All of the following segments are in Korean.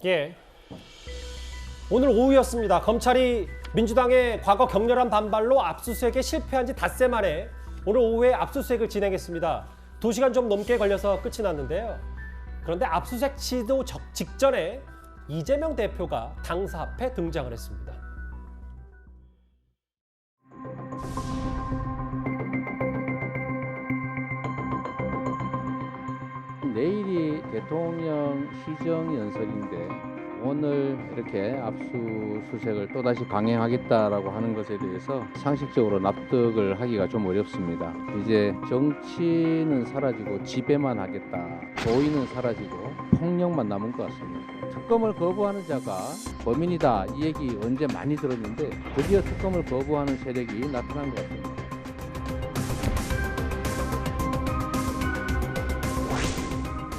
예. 오늘 오후였습니다. 검찰이 민주당의 과거 격렬한 반발로 압수수색에 실패한 지 닷새 만에 오늘 오후에 압수수색을 진행했습니다. 2시간 좀 넘게 걸려서 끝이 났는데요. 그런데 압수수색 시도 직전에 이재명 대표가 당사 앞에 등장을 했습니다. 내일이 대통령 시정연설인데 오늘 이렇게 압수수색을 또다시 강행하겠다라고 하는 것에 대해서 상식적으로 납득을 하기가 좀 어렵습니다. 이제 정치는 사라지고 지배만 하겠다. 도의는 사라지고 폭력만 남은 것 같습니다. 특검을 거부하는 자가 범인이다. 이 얘기 언제 많이 들었는데 드디어 특검을 거부하는 세력이 나타난 것 같습니다.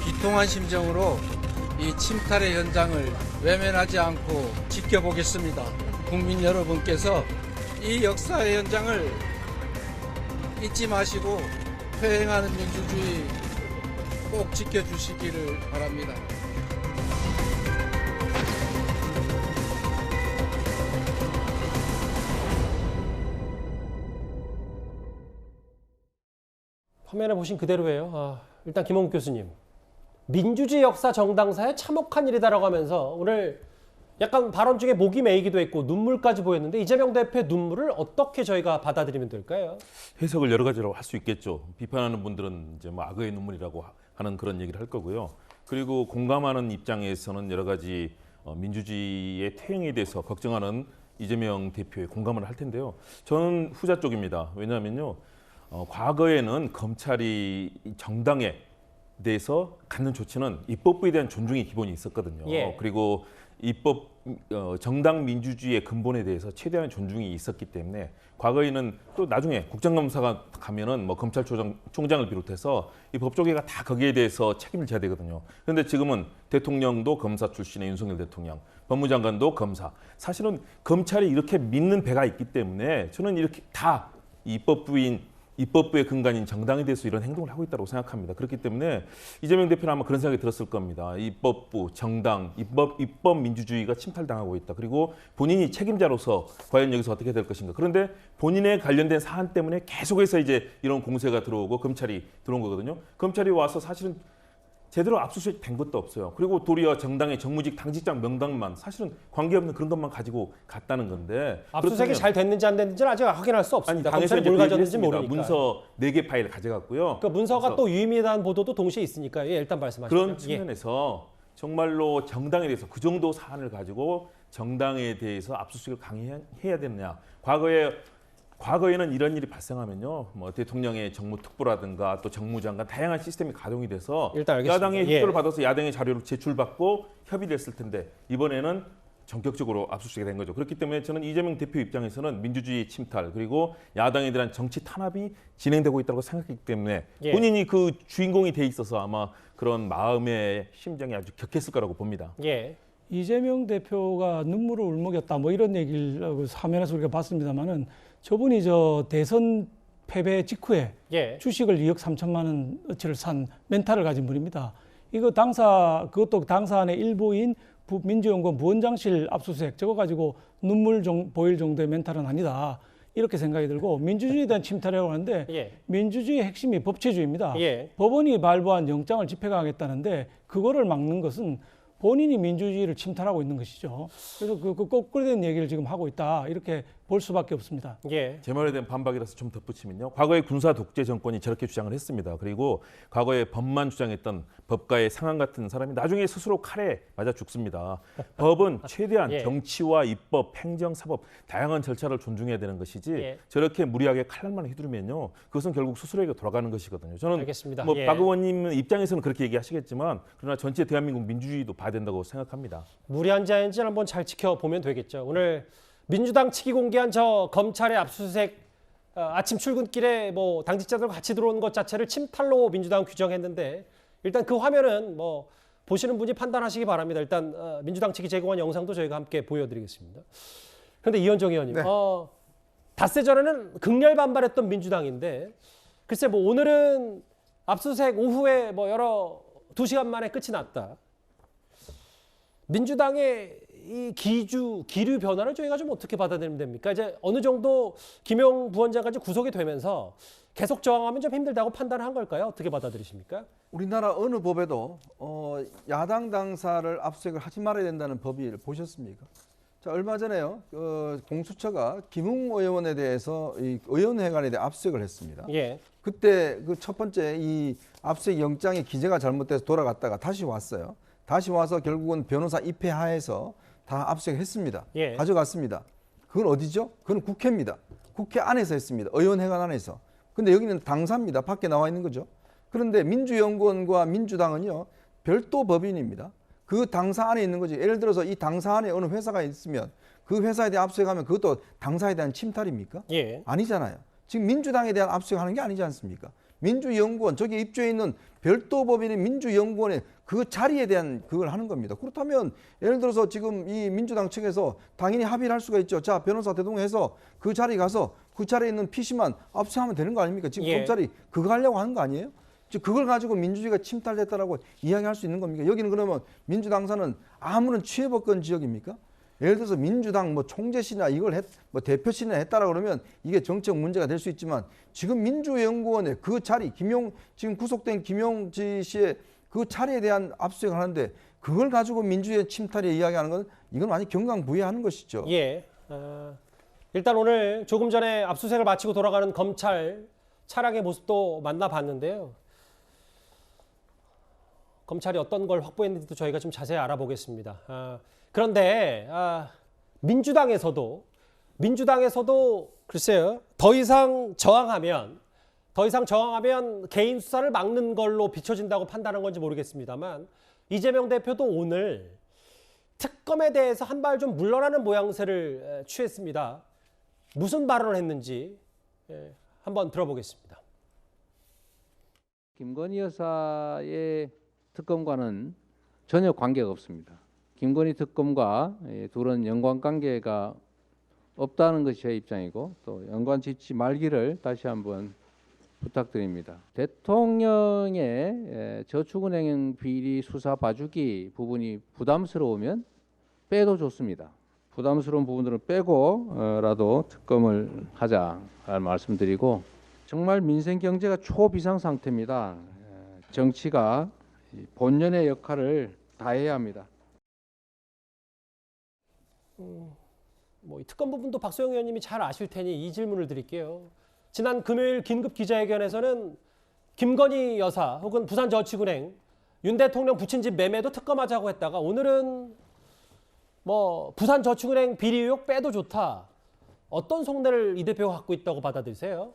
비통한 심정으로 이 침탈의 현장을 외면하지 않고 지켜보겠습니다. 국민 여러분께서 이 역사의 현장을 잊지 마시고 퇴행하는 민주주의 꼭 지켜주시기를 바랍니다. 화면에 보신 그대로예요. 일단 김홍국 교수님. 민주주의 역사 정당사에 참혹한 일이다라고 하면서 오늘 약간 발언 중에 목이 메이기도 했고 눈물까지 보였는데 이재명 대표의 눈물을 어떻게 저희가 받아들이면 될까요? 해석을 여러 가지로 할 수 있겠죠. 비판하는 분들은 이제 뭐 악의 눈물이라고 하는 그런 얘기를 할 거고요. 그리고 공감하는 입장에서는 여러 가지 민주주의의 퇴행에 대해서 걱정하는 이재명 대표의 공감을 할 텐데요. 저는 후자 쪽입니다. 왜냐하면요. 과거에는 검찰이 정당에 대해서 갖는 조치는 입법부에 대한 존중의 기본이 있었거든요. 예. 그리고 입법 정당 민주주의의 근본에 대해서 최대한 존중이 있었기 때문에 과거에는 또 나중에 국정감사가 가면은 뭐 검찰총장을 비롯해서 이 법조계가 다 거기에 대해서 책임을 져야 되거든요. 그런데 지금은 대통령도 검사 출신의 윤석열 대통령, 법무장관도 검사. 사실은 검찰이 이렇게 믿는 배가 있기 때문에 저는 이렇게 다 입법부의 근간인 정당에 대해서 이런 행동을 하고 있다고 생각합니다. 그렇기 때문에 이재명 대표는 아마 그런 생각이 들었을 겁니다. 입법부, 정당, 입법 민주주의가 침탈당하고 있다. 그리고 본인이 책임자로서 과연 여기서 어떻게 될 것인가. 그런데 본인에 관련된 사안 때문에 계속해서 이제 이런 공세가 들어오고 검찰이 들어온 거거든요. 검찰이 와서 사실은 제대로 압수수색 된 것도 없어요. 그리고 도리어 정당의 정무직 당직자 명단만 사실은 관계없는 그런 것만 가지고 갔다는 건데 압수수색이 잘 됐는지 안 됐는지는 아직 확인할 수 없습니다. 아니, 당에서 검찰이 뭘 가졌는지 모르니까. 문서 4개 파일을 가져갔고요. 그 문서가 또 유의미한 보도도 동시에 있으니까요. 예, 일단 말씀하시죠. 그런 측면에서 정말로 정당에 대해서 그 정도 사안을 가지고 정당에 대해서 압수수색을 강행해야 되느냐. 과거에는 이런 일이 발생하면요, 뭐 대통령의 정무특보라든가 또 정무장관 다양한 시스템이 가동이 돼서 일단 알겠습니다. 야당의 협조를 받아서 야당의 자료를 제출받고 협의됐을 텐데 이번에는 전격적으로 압수수색이 된 거죠. 그렇기 때문에 저는 이재명 대표 입장에서는 민주주의 침탈 그리고 야당에 대한 정치 탄압이 진행되고 있다고 생각했기 때문에 본인이 그 주인공이 돼 있어서 아마 그런 마음의 심정이 아주 격했을 거라고 봅니다. 예. 이재명 대표가 눈물을 울먹였다 뭐 이런 얘기를 화면에서 우리가 봤습니다만은 저분이 대선 패배 직후에 주식을 2억 3천만 원어치를 산 멘탈을 가진 분입니다. 그것도 당사 안의 일부인 민주연구원 부원장실 압수수색 저거 가지고 눈물 보일 정도의 멘탈은 아니다. 이렇게 생각이 들고 민주주의에 대한 침탈이라고 하는데 민주주의의 핵심이 법치주의입니다. 법원이 발부한 영장을 집행하겠다는데 그거를 막는 것은 본인이 민주주의를 침탈하고 있는 것이죠. 그래서 그 거꾸로 된 얘기를 지금 하고 있다. 이렇게 볼 수밖에 없습니다. 제 말에 대한 반박이라서 좀 덧붙이면요. 과거에 군사 독재 정권이 저렇게 주장을 했습니다. 그리고 과거에 법만 주장했던 법가의 상한 같은 사람이 나중에 스스로 칼에 맞아 죽습니다. 법은 최대한 정치와 입법, 행정, 사법 다양한 절차를 존중해야 되는 것이지 저렇게 무리하게 칼날만 휘두르면요. 그것은 결국 스스로에게 돌아가는 것이거든요. 저는 알겠습니다. 박 의원님 입장에서는 그렇게 얘기하시겠지만 그러나 전체 대한민국 민주주의도 봐야 된다고 생각합니다. 무리한지 아닌지는 한번 잘 지켜보면 되겠죠. 오늘 민주당 측이 공개한 저 검찰의 압수수색 아침 출근길에 뭐 당직자들과 같이 들어온 것 자체를 침탈로 민주당 규정했는데 일단 그 화면은 뭐 보시는 분이 판단하시기 바랍니다. 일단 민주당 측이 제공한 영상도 저희가 함께 보여드리겠습니다. 그런데 이현정 의원님, 닷새 전에는 극렬 반발했던 민주당인데 글쎄 뭐 오늘은 압수수색 오후에 뭐 2시간 만에 끝이 났다. 민주당의 이 기류 변화를 저희가 좀 어떻게 받아들이면 됩니까? 이제 어느 정도 김용 부원장까지 구속이 되면서 계속 저항하면 좀 힘들다고 판단한 걸까요? 어떻게 받아들이십니까? 우리나라 어느 법에도 야당 당사를 압수수색을 하지 말아야 된다는 법을 보셨습니까? 자, 얼마 전에요. 공수처가 김웅 의원에 대해서 이 의원회관에 대해 압수수색을 했습니다. 예. 그때 그 첫 번째 이 압수수색 영장의 기재가 잘못돼서 돌아갔다가 다시 왔어요. 다시 와서 결국은 변호사 입회하에서 다 압수수색했습니다. 예. 가져갔습니다. 그건 어디죠? 그건 국회입니다. 국회 안에서 했습니다. 의원회관 안에서. 근데 여기는 당사입니다. 밖에 나와 있는 거죠. 그런데 민주연구원과 민주당은요, 별도 법인입니다. 그 당사 안에 있는 거지. 예를 들어서 이 당사 안에 어느 회사가 있으면 그 회사에 대한 압수수색하면 그것도 당사에 대한 침탈입니까? 예. 아니잖아요. 지금 민주당에 대한 압수수색하는 게 아니지 않습니까? 민주연구원, 저기 입주해 있는 별도 법인인 민주연구원의 그 자리에 대한 그걸 하는 겁니다. 그렇다면 예를 들어서 지금 이 민주당 측에서 당연히 합의를 할 수가 있죠. 자, 변호사 대동해서 그 자리에 가서 그 자리에 있는 PC만 압수하면 되는 거 아닙니까? 지금 예. 검찰이 그거 하려고 하는 거 아니에요? 즉 그걸 가지고 민주주의가 침탈됐다라고 이야기할 수 있는 겁니까? 여기는 그러면 민주당사는 아무런 취해법권 지역입니까? 예를 들어서 민주당 뭐 총재실이나 이걸 뭐 대표실이나 했다라 그러면 이게 정책 문제가 될 수 있지만 지금 민주연구원의 그 자리, 지금 구속된 김용지 씨의 그 자리에 대한 압수수색을 하는데 그걸 가지고 민주주의 침탈에 이야기하는 건 이건 많이 경강부회하는 것이죠. 예. 일단 오늘 조금 전에 압수수색을 마치고 돌아가는 검찰 차량의 모습도 만나봤는데요. 검찰이 어떤 걸 확보했는지도 저희가 좀 자세히 알아보겠습니다. 그런데 민주당에서도 글쎄요, 더 이상 저항하면 개인 수사를 막는 걸로 비춰진다고 판단한 건지 모르겠습니다만 이재명 대표도 오늘 특검에 대해서 한 발 좀 물러나는 모양새를 취했습니다. 무슨 발언을 했는지 한번 들어보겠습니다. 김건희 여사의 특검과는 전혀 관계가 없습니다. 김건희 특검과 둘은 연관관계가 없다는 것이 제 입장이고 또 연관 짓지 말기를 다시 한번 부탁드립니다. 대통령의 저축은행 비리 수사 봐주기 부분이 부담스러우면 빼도 좋습니다. 부담스러운 부분들은 빼고라도 특검을 하자라는 말씀드리고 정말 민생 경제가 초비상 상태입니다. 정치가 본연의 역할을 다해야 합니다. 이 특검 부분도 박소영 의원님이 잘 아실 테니 이 질문을 드릴게요. 지난 금요일 긴급 기자회견에서는 김건희 여사 혹은 부산저축은행 윤 대통령 부친 집 매매도 특검하자고 했다가 오늘은 부산저축은행 비리 의혹 빼도 좋다. 어떤 속내를 이 대표가 갖고 있다고 받아들이세요?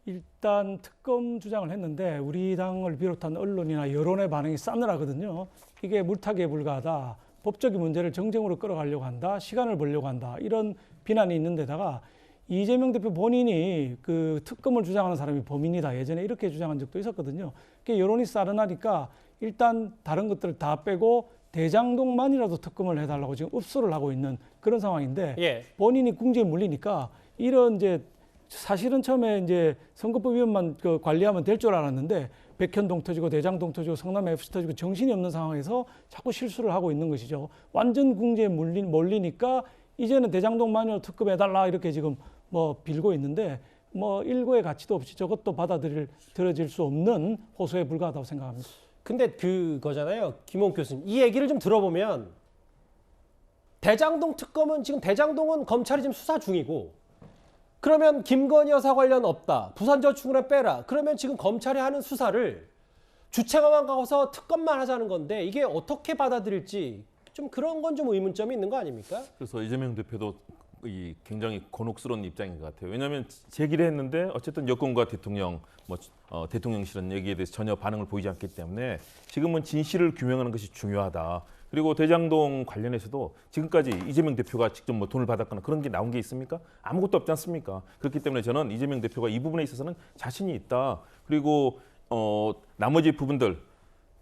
일단 특검 주장을 했는데 우리 당을 비롯한 언론이나 여론의 반응이 싸늘하거든요. 이게 물타기에 불과하다. 법적인 문제를 정쟁으로 끌어가려고 한다. 시간을 벌려고 한다. 이런 비난이 있는 데다가 이재명 대표 본인이 그 특검을 주장하는 사람이 범인이다. 예전에 이렇게 주장한 적도 있었거든요. 그게 여론이 싸늘하니까 일단 다른 것들을 다 빼고 대장동만이라도 특검을 해달라고 지금 읍소를 하고 있는 그런 상황인데 예. 본인이 궁지에 물리니까 이런 이제 사실은 처음에 이제 선거법위원만 관리하면 될 줄 알았는데 백현동 터지고 대장동 터지고 성남 FC 터지고 정신이 없는 상황에서 자꾸 실수를 하고 있는 것이죠. 완전 궁지에 몰리니까 이제는 대장동만이라도 특검해달라 이렇게 지금 빌고 있는데 일고의 가치도 없이 저것도 들어질 수 없는 호소에 불과하다고 생각합니다. 근데 그거잖아요. 김홍 교수님. 이 얘기를 좀 들어보면 대장동 특검은 지금 대장동은 검찰이 지금 수사 중이고 그러면 김건희 여사 관련 없다. 부산저축은행 빼라. 그러면 지금 검찰이 하는 수사를 주체가만 가서 특검만 하자는 건데 이게 어떻게 받아들일지 좀 그런 건 좀 의문점이 있는 거 아닙니까? 그래서 이재명 대표도 굉장히 곤혹스러운 입장인 것 같아요. 왜냐하면 제기를 했는데 어쨌든 여권과 대통령, 대통령실은 여기에 대해서 전혀 반응을 보이지 않기 때문에 지금은 진실을 규명하는 것이 중요하다. 그리고 대장동 관련해서도 지금까지 이재명 대표가 직접 돈을 받았거나 그런 게 나온 게 있습니까? 아무것도 없지 않습니까? 그렇기 때문에 저는 이재명 대표가 이 부분에 있어서는 자신이 있다. 그리고 나머지 부분들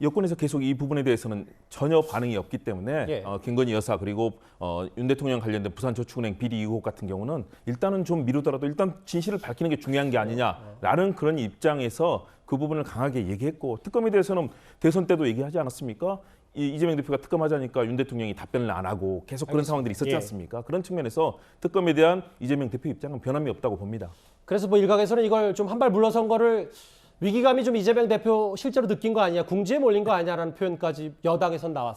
여권에서 계속 이 부분에 대해서는 전혀 반응이 없기 때문에 예. 김건희 여사 그리고 윤 대통령 관련된 부산저축은행 비리 의혹 같은 경우는 일단은 좀 미루더라도 일단 진실을 밝히는 게 중요한 게 아니냐라는 그런 입장에서 그 부분을 강하게 얘기했고 특검에 대해서는 대선 때도 얘기하지 않았습니까? 이재명 대표가 특검하자니까 윤 대통령이 답변을 안 하고 계속 그런 상황들이 있었지 예. 않습니까? 그런 측면에서 특검에 대한 이재명 대표 입장은 변함이 없다고 봅니다. 그래서 뭐 일각에서는 이걸 좀 한 발 물러선 거를 위기감이 좀 이재명 대표 실제로 느낀 거 아니냐, 궁지에 몰린 거 아니냐라는 표현까지 여당에선